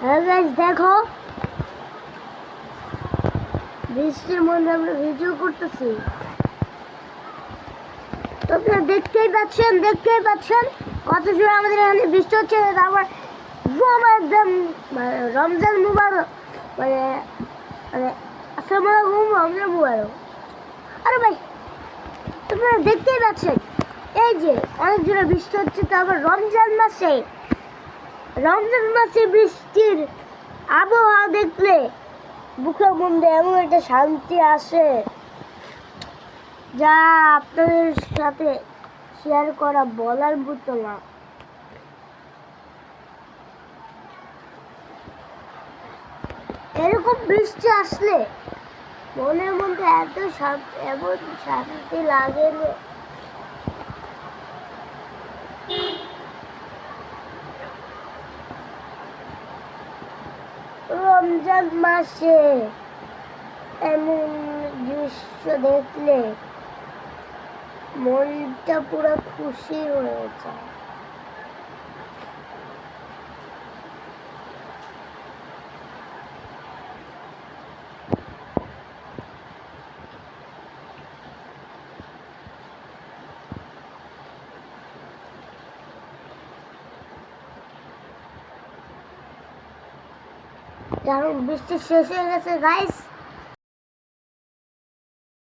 Hello guys, দেখো বৃষ্টির মধ্যে আমরা ভিডিও করতেছি। তো আপনারা দেখতেই পাচ্ছেন কত জোরে আমাদের এখানে বৃষ্টি হচ্ছে। তারপর একদম রমজান মুবারক, মানে মানে আসসালামু আলাইকুম, রমজান মুবারক। আরে ভাই, আপনারা দেখতেই পাচ্ছেন এই যে অনেক জোরে বৃষ্টি হচ্ছে। তারপর রমজান মাসে বৃষ্টির আবহাওয়া দেখলে বুকের মধ্যে এমন একটা শান্তি আসে যা আপনাদের সাথে শেয়ার করা বলার মতো না। এরকম বৃষ্টি আসলে মনের মধ্যে এমন শান্তি লাগে। রমজান মাসে এমন দৃশ্য দেখলে মনটা পুরো খুশি হয়ে যায়। কারণ বৃষ্টি শেষ হয়ে গেছে গাইস।